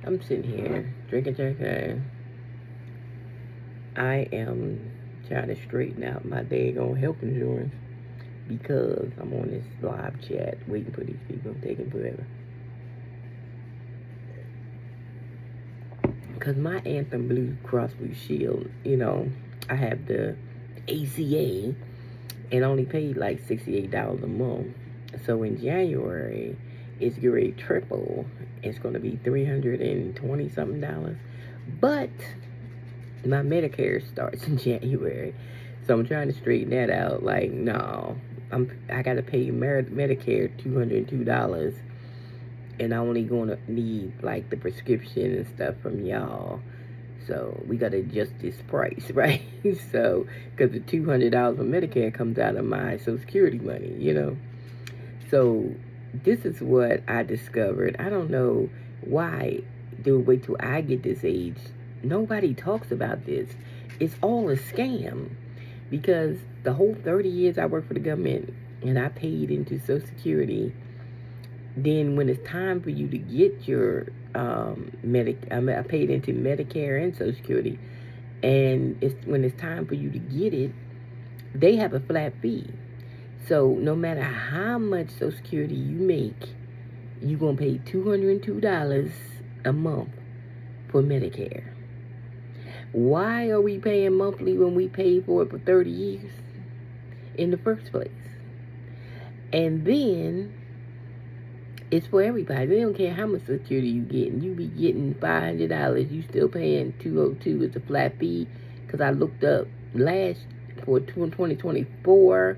I'm sitting here drinking champagne. I am trying to straighten out my daggone health insurance because I'm on this live chat waiting for these people taking forever. Because my Anthem Blue Cross Blue Shield, I have the ACA and only paid like $68 a month. So in January, it's going to triple. It's going to be $320 something dollars. But my Medicare starts in January. So I'm trying to straighten that out. Like, no, I got to pay Medicare $202, and I'm only going to need like the prescription and stuff from y'all. So we got to adjust this price, right? So, because the $200 for Medicare comes out of my Social Security money. So this is what I discovered. I don't know why do wait till I get this age. Nobody talks about this. It's all a scam because the whole 30 years I worked for the government and I paid into Social Security. Then when it's time for you to get your I paid into Medicare and Social Security, and when it's time for you to get it, they have a flat fee. So no matter how much Social Security you make, you're going to pay $202 a month for Medicare. Why are we paying monthly when we paid for it for 30 years in the first place? And then it's for everybody. They don't care how much Social Security you get. And you be getting $500, you still paying $202. It's a flat fee. Because I looked up last for 2024,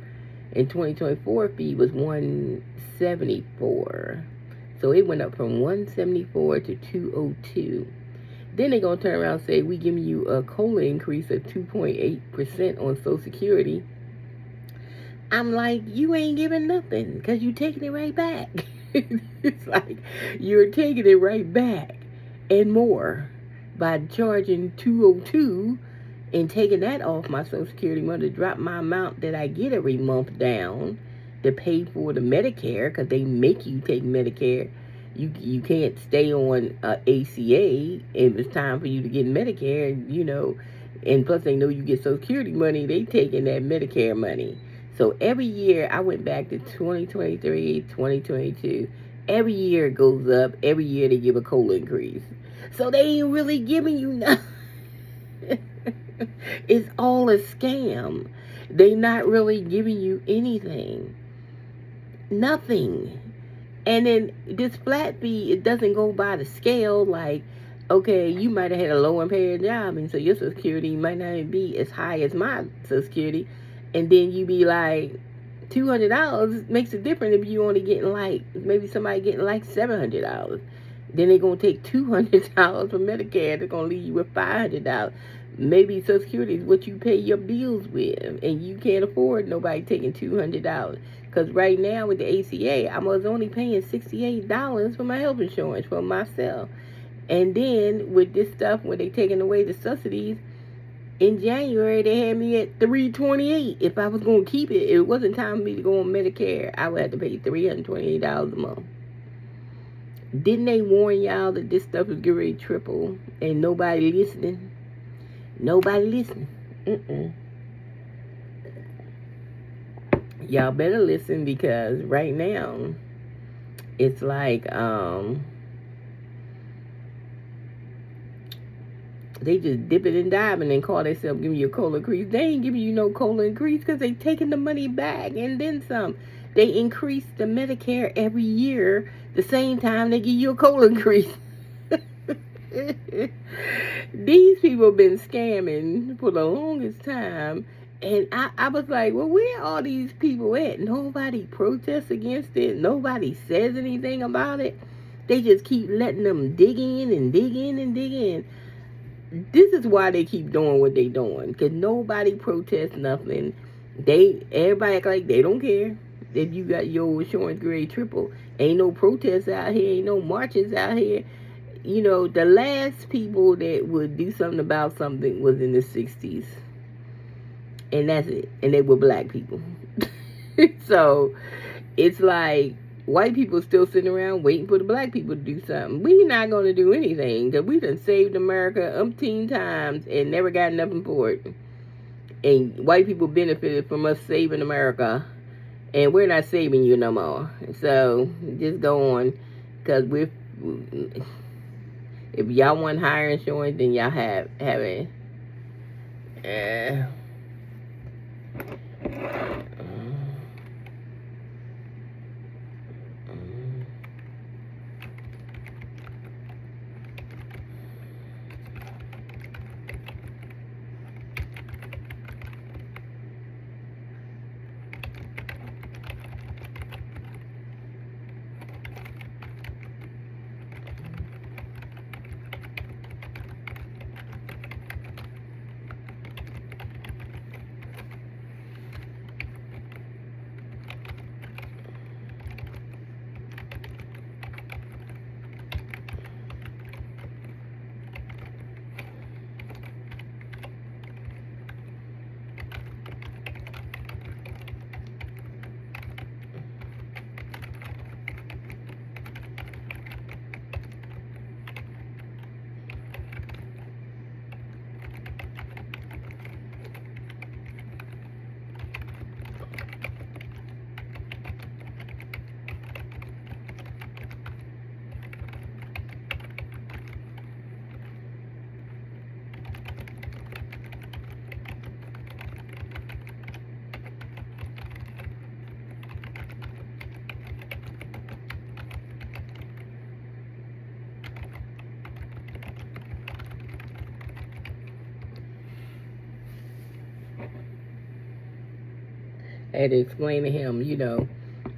and 2024 fee was $174. So it went up from $174 to $202. Then they're going to turn around and say, we giving you a COLA increase of 2.8% on Social Security. I'm like, you ain't giving nothing because you taking it right back. It's like you're taking it right back and more by charging $202 and taking that off my Social Security money to drop my amount that I get every month down to pay for the Medicare, because they make you take Medicare. You can't stay on ACA if it's time for you to get Medicare, and plus they know you get Social Security money, they taking that Medicare money. So every year, I went back to 2023, 2022. Every year it goes up. Every year they give a COLA increase. So they ain't really giving you nothing. It's all a scam. They not really giving you anything. Nothing. And then this flat fee, it doesn't go by the scale. Like, okay, you might have had a low paying job, and so your Social Security might not even be as high as my Social Security. And then you be like, $200 makes a difference if you only getting like, maybe somebody getting like $700. Then they're going to take $200 from Medicare. They're going to leave you with $500. Maybe Social Security is what you pay your bills with, and you can't afford nobody taking $200. Because right now with the ACA, I was only paying $68 for my health insurance for myself. And then with this stuff, when they taking away the subsidies, in January, they had me at $328. If I was going to keep it, it wasn't time for me to go on Medicare. I would have to pay $328 a month. Didn't they warn y'all that this stuff is getting ready to triple and nobody listening? Nobody listening. Y'all better listen, because right now, it's like, they just dip it and dive and call themselves giving you a COLA increase. They ain't giving you no COLA increase because they taking the money back and then some. They increase the Medicare every year the same time they give you a COLA increase. These people been scamming for the longest time. And I was like, well, where are all these people at? Nobody protests against it. Nobody says anything about it. They just keep letting them dig in and dig in and dig in. This is why they keep doing what they doing, because nobody protests nothing. Everybody act like they don't care if you got your insurance grade triple. Ain't no protests out here, ain't no marches out here. The last people that would do something about something was in the 60s, and that's it. And they were black people. So it's like, white people still sitting around waiting for the black people to do something. We not going to do anything because we done saved America umpteen times and never got nothing for it. And white people benefited from us saving America, and we're not saving you no more. So just go on, because if y'all want higher insurance, then y'all have it. I had to explain to him,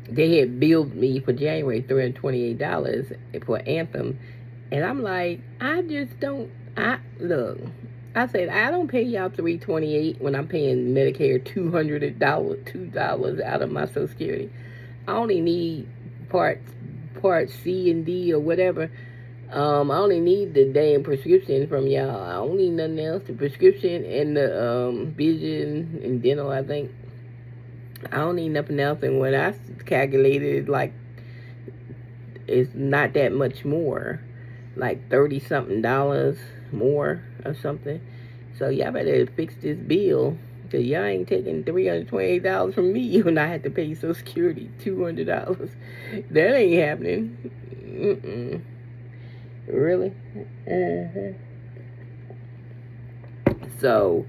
they had billed me for January $328 for Anthem. And I'm like, I said, I don't pay y'all $328 when I'm paying Medicare $200 out of my Social Security. I only need part C and D or whatever. I only need the damn prescription from y'all. I don't need nothing else. The prescription and the vision and dental, I think. I don't need nothing else. And when I calculated, like, it's not that much more. Like $30-something more or something. So y'all better fix this bill. Because y'all ain't taking $328 from me when I had to pay Social Security $200. That ain't happening. Really? So,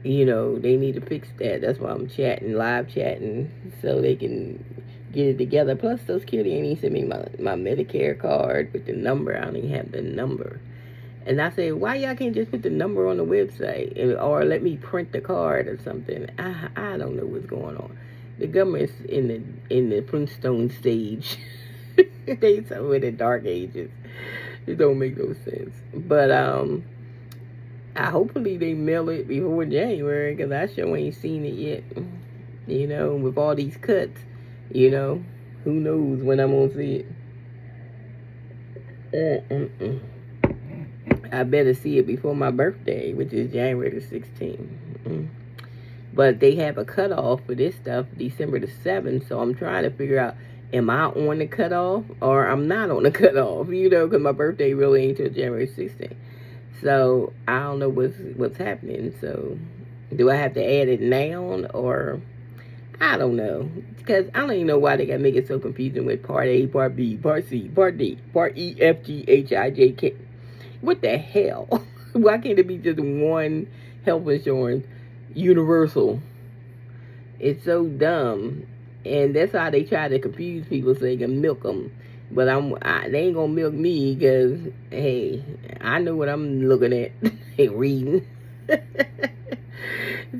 they need to fix that. That's why I'm live chatting, so they can get it together. Plus, Social Security ain't even sent me my Medicare card with the number. I don't even have the number. And I say, why y'all can't just put the number on the website, or let me print the card or something? I don't know what's going on. The government's in the Flintstone stage. They so in the dark ages. It don't make no sense. But hopefully they mail it before January, because I sure ain't seen it yet. With all these cuts, who knows when I'm gonna see it. I better see it before my birthday, which is January the 16th. But they have a cutoff for this stuff, December the 7th, so I'm trying to figure out, am I on the cutoff or I'm not on the cutoff, because my birthday really ain't till January 16th. So I don't know what's happening. So do I have to add it now, or I don't know, because I don't even know why they got to make it so confusing with Part A, Part B, Part C, Part D, Part E, F, G, H, I, J, K. What the hell? Why can't it be just one health insurance, universal? It's so dumb. And that's how they try to confuse people so they can milk them. But they ain't gonna milk me, because, hey, I know what I'm looking at and reading.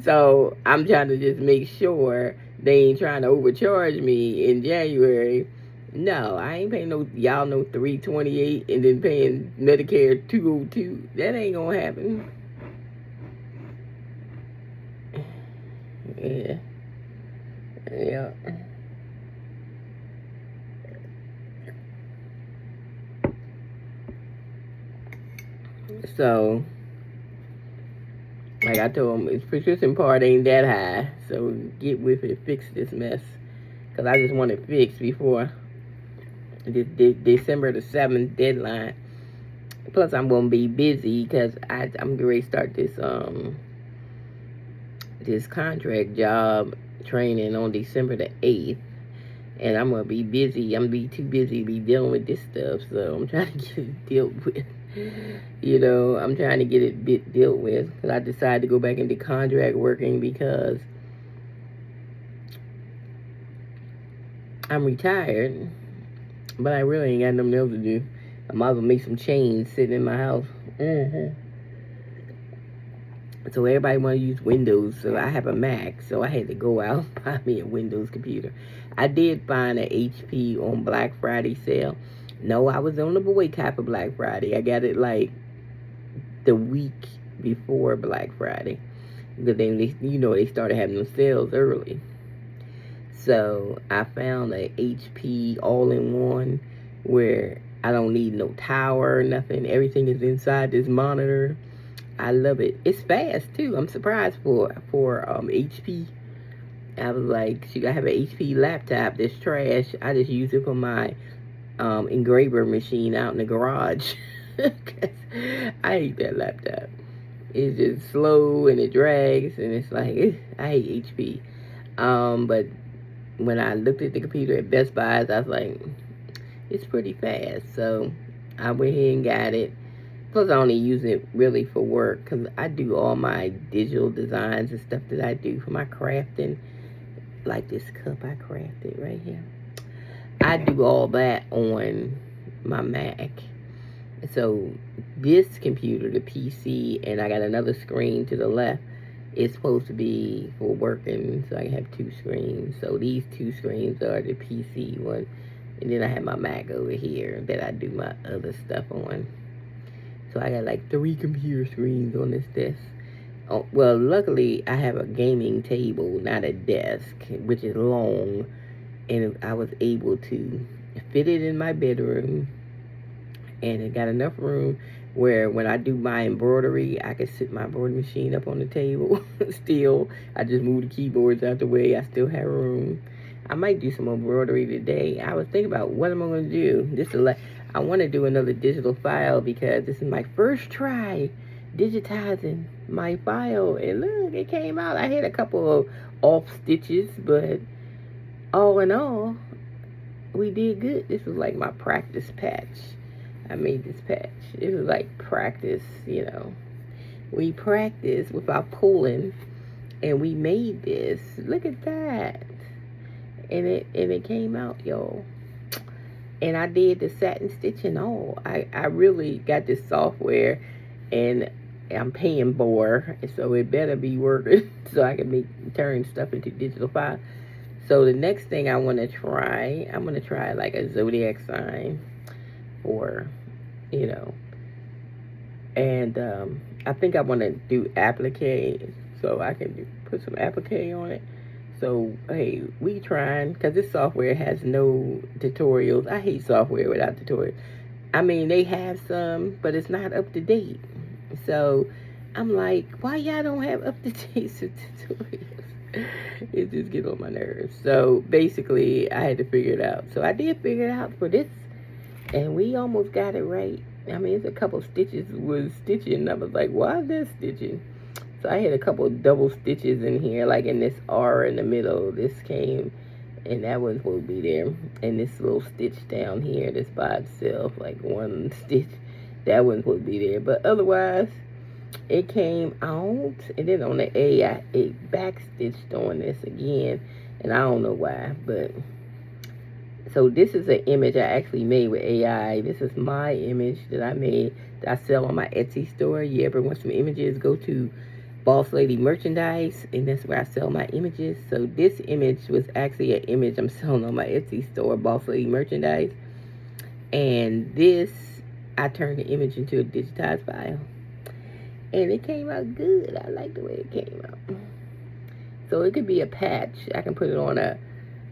So I'm trying to just make sure they ain't trying to overcharge me in January. No, I ain't paying y'all no $328 and then paying Medicare $202. That ain't gonna happen. Yeah. So, like I told him, his prescription part ain't that high. So get with it, fix this mess. Because I just want it fixed before December the 7th deadline. Plus, I'm gonna be busy because I'm getting ready to start this contract job training on December the 8th, and I'm gonna be busy. I'm gonna be too busy to be dealing with this stuff, so I'm trying to get it dealt with. I'm trying to get it dealt with because I decided to go back into contract working because I'm retired, but I really ain't got nothing else to do. I might as well make some change sitting in my house. So everybody want to use Windows, so I have a Mac, so I had to go out and buy me a Windows computer. I did find an HP on Black Friday sale. No, I was on the boycott for Black Friday. I got it like the week before Black Friday, because then they started having them sales early. So I found a HP all-in-one where I don't need no tower or nothing. Everything is inside this monitor. I love it. It's fast too. I'm surprised for HP. I was like, shoot, I have an HP laptop that's trash. I just use it for my engraver machine out in the garage. I hate that laptop. It's just slow and it drags, and it's like, I hate HP. But when I looked at the computer at Best Buy, I was like, it's pretty fast. So I went ahead and got it. Plus, I only use it really for work because I do all my digital designs and stuff that I do for my crafting. Like this cup I crafted right here. I do all that on my Mac. So this computer, the PC, and I got another screen to the left, is supposed to be for working, so I have two screens. So these two screens are the PC one, and then I have my Mac over here that I do my other stuff on. So I got like 3 computer screens on this desk. Oh, well, luckily I have a gaming table, not a desk, which is long, and I was able to fit it in my bedroom, and it got enough room where when I do my embroidery, I can sit my embroidery machine up on the table. Still, I just moved the keyboards out the way. I still have room. I might do some embroidery today. I was thinking about what am I going to do. I want to do another digital file because this is my first try digitizing my file. And look, it came out. I had a couple of off stitches, but all in all, we did good. This was like my practice patch. I made this patch. It was like practice, We practiced without pulling, and we made this. Look at that. And it came out, y'all. And I did the satin stitch and all. I really got this software, and I'm paying more, so it better be working so I can turn stuff into digital file. So the next thing I want to try, I'm going to try like a zodiac sign for, and I think I want to do applique, so I can put some applique on it. So, hey, we trying, because this software has no tutorials. I hate software without tutorials. I mean, they have some, but it's not up to date. So, I'm like, why y'all don't have up to date tutorials? It just gets on my nerves. So, basically, I had to figure it out. So, I did figure it out for this, and we almost got it right. I mean, it's a couple stitches was stitching. I was like, why is that stitching? So I had a couple of double stitches in here, like in this R in the middle. This came, and that one will be there. And this little stitch down here, this by itself, like one stitch, that one will be there. But otherwise, it came out. And then on the A, it back stitched on this again. And I don't know why, but... So this is an image I actually made with AI. This is my image that I made, that I sell on my Etsy store. You ever want some images, go to Boss Lady Merchandise, and that's where I sell my images. So this image was actually an image I'm selling on my Etsy store, Boss Lady Merchandise. And this, I turned the image into a digitized file. And it came out good. I like the way it came out. So it could be a patch. I can put it on a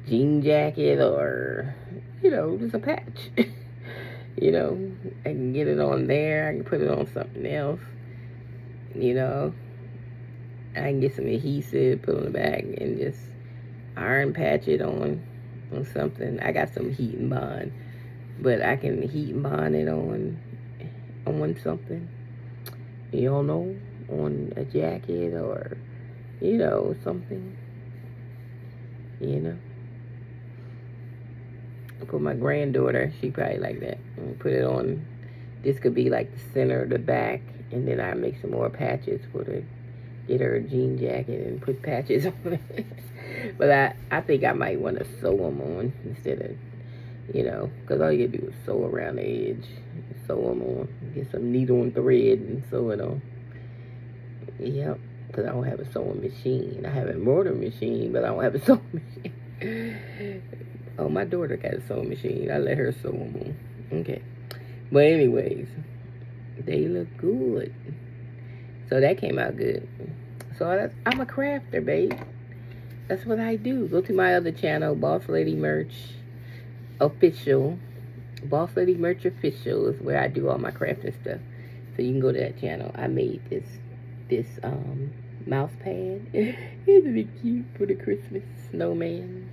jean jacket or, just a patch. I can get it on there. I can put it on something else. I can get some adhesive, put on the back, and just iron patch it on something. I got some heat and bond but I can heat and bond it on something, you don't know, on a jacket or, you know, something, you know. For my granddaughter, she probably like that. Put it on. This could be like the center, the back, and then I make some more patches for the, get her a jean jacket and put patches on it. But I think I might want to sew them on instead of, you know, because all you do is sew around the edge, sew them on, get some needle and thread and sew it on. Yep, because I don't have a sewing machine. I have a embroidery machine, but I don't have a sewing machine. Oh, my daughter got a sewing machine. I let her sew them on. Okay. But anyways, they look good. So that came out good. So I'm a crafter, babe. That's what I do. Go to my other channel, Boss Lady Merch Official. Boss Lady Merch Official is where I do all my crafting stuff. So you can go to that channel. I made this mouse pad. Isn't it cute for the Christmas snowman?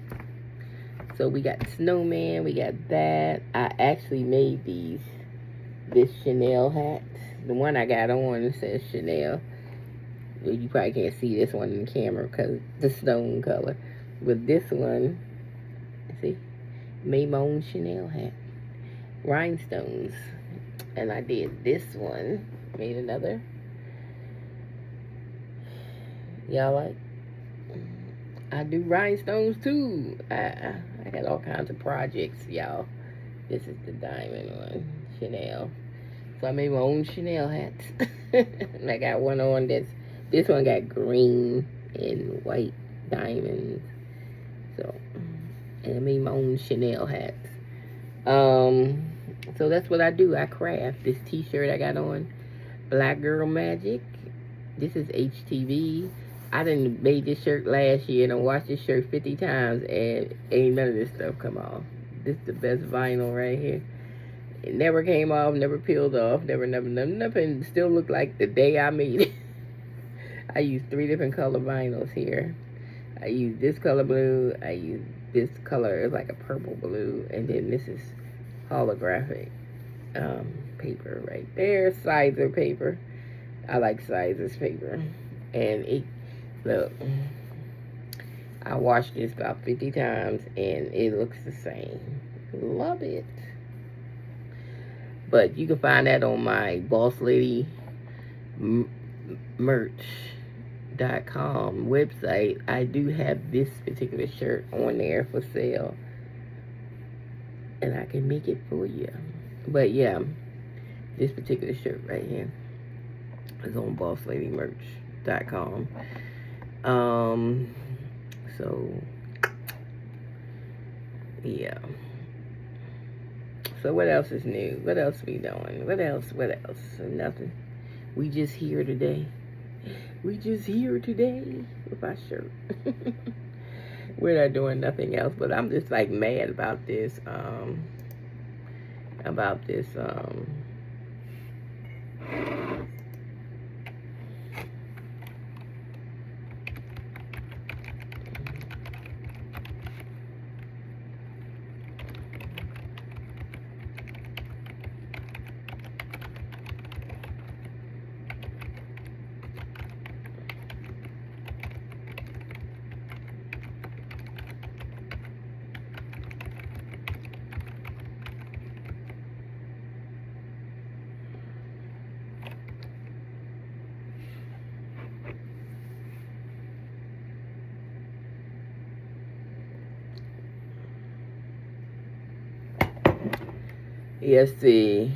So we got the snowman, we got that. I actually made this Chanel hat. The one I got on says Chanel. You probably can't see this one in the camera because the stone color. But this one, see, made my own Chanel hat. Rhinestones. And I did this one. Made another. Y'all like? I do rhinestones too. I got all kinds of projects, y'all. This is the diamond one, Chanel. So I made my own Chanel hats. And I got one on this one got green and white diamonds. So, and I made my own Chanel hats. So that's what I do. I craft. This t-shirt I got on, Black Girl Magic. This is HTV. I done made this shirt last year and I washed this shirt 50 times and ain't none of this stuff come off. This is the best vinyl right here. It never came off, never peeled off, never, nothing. Still looked like the day I made it. I used 3 different color vinyls here. I used this color blue, I used this color, it's like a purple blue, and then this is holographic paper right there, Sizer paper. I like Sizer's paper. And it, look, I washed this about 50 times and it looks the same. Love it. But you can find that on my Boss Lady Merch.com website. I do have this particular shirt on there for sale. And I can make it for you. But yeah, this particular shirt right here is on BossLadyMerch.com. So yeah. So what else is new? What else we doing? What else? Nothing. We just here today. We just here today with our shirt. We're not doing nothing else, but I'm just like mad about this. Yes, see.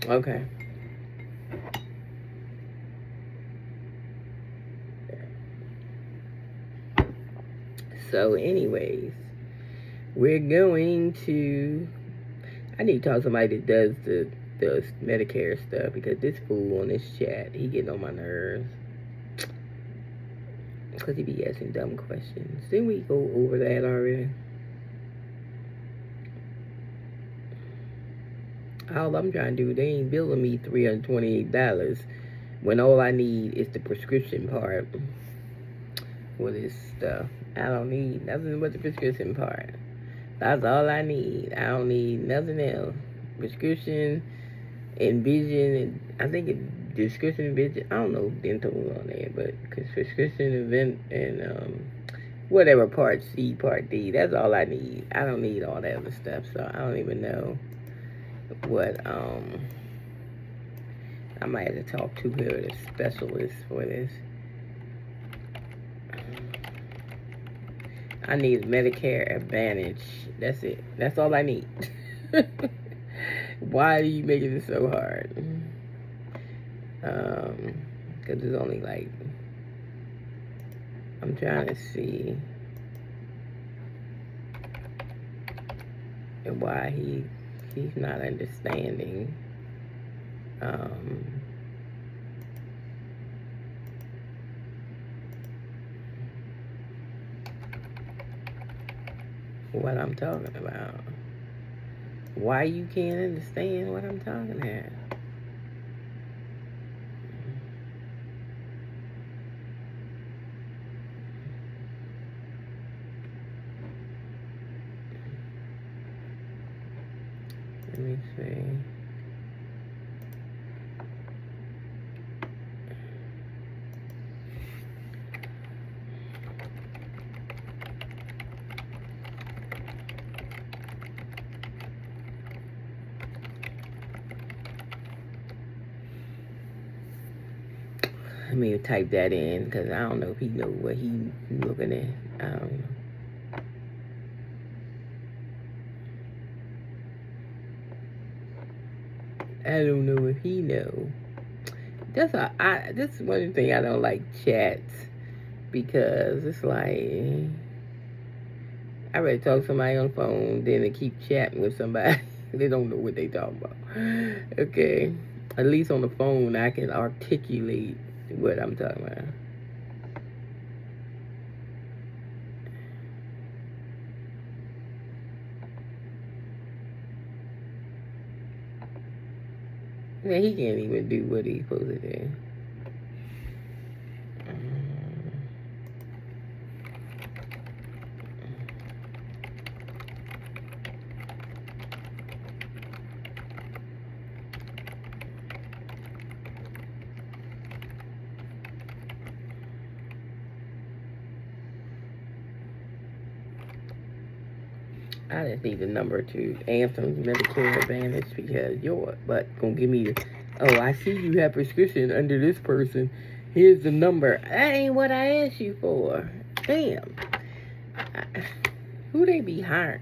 Okay. So, anyways, we're going to. I need to talk to somebody that does the Medicare stuff, because this fool on this chat, he getting on my nerves. Because he be asking dumb questions. Didn't we go over that already? All I'm trying to do, they ain't billing me $328 when all I need is the prescription part for this stuff. I don't need nothing but the prescription part. That's all I need. I don't need nothing else. Prescription and vision, and I think it prescription and vision. I don't know dental on there, but prescription event and whatever part C, part D. That's all I need. I don't need all that other stuff. So I don't even know what I might have to talk to her, the specialist for this. I need Medicare Advantage. That's it. That's all I need. Why are you making it so hard? Because it's only like, I'm trying to see why he's not understanding. What I'm talking about. Why you can't understand what I'm talking about? Let me see. Let me type that in, because I don't know if he knows what he's looking at. I don't know. I don't know if he know. This is one thing I don't like chats, because it's like, I rather talk to somebody on the phone than to keep chatting with somebody. They don't know what they talking about. Okay, at least on the phone I can articulate what I'm talking about. Yeah, he can't even do what he's supposed to do. I just need the number to Anthem Medicare Advantage, because your butt gonna give me the, oh, I see you have prescription under this person. Here's the number. That ain't what I asked you for. Damn. Who they be hiring?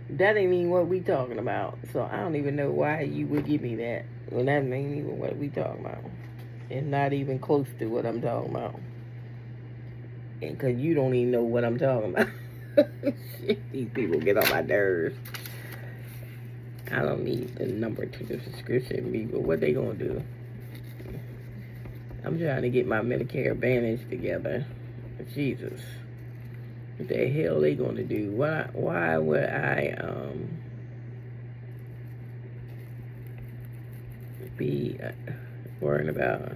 That ain't even what we talking about. So I don't even know why you would give me that when that ain't even what we talking about. It's not even close to what I'm talking about. And because you don't even know what I'm talking about. Shit, these people get on my nerves. I don't need the number to the subscription people. What they gonna do? I'm trying to get my Medicare Advantage together. Jesus. What the hell they gonna do? Why would I be worrying about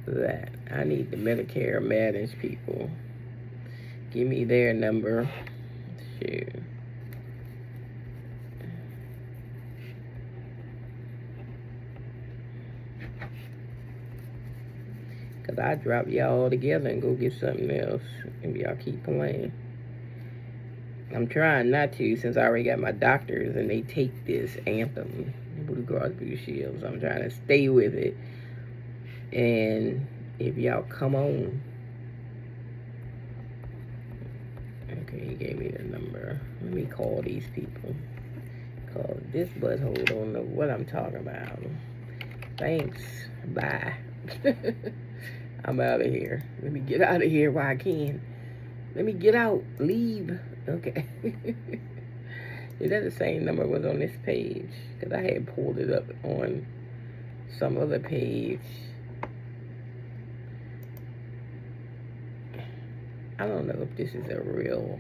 that? I need the Medicare Advantage people. Give me their number. Shoot. Because I drop y'all all together and go get something else. And y'all keep playing. I'm trying not to, since I already got my doctors and they take this Anthem Blue Cross Blue Shield. So I'm trying to stay with it. And if y'all come on. Okay, he gave me the number. Let me call these people. Cause this butthole don't know what I'm talking about. Thanks. Bye. I'm out of here. Let me get out of here while I can. Let me get out. Leave. Okay. Is that the same number was on this page? Because I had pulled it up on some other page. I don't know if this is a real,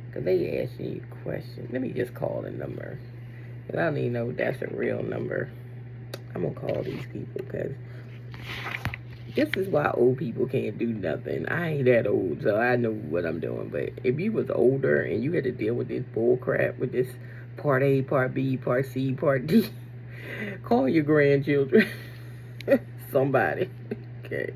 because they asking you questions. Let me just call the number. Because I don't even know if that's a real number. I'm going to call these people because this is why old people can't do nothing. I ain't that old, so I know what I'm doing. But if you was older and you had to deal with this bull crap, with this part A, part B, part C, part D, call your grandchildren. Somebody. Okay.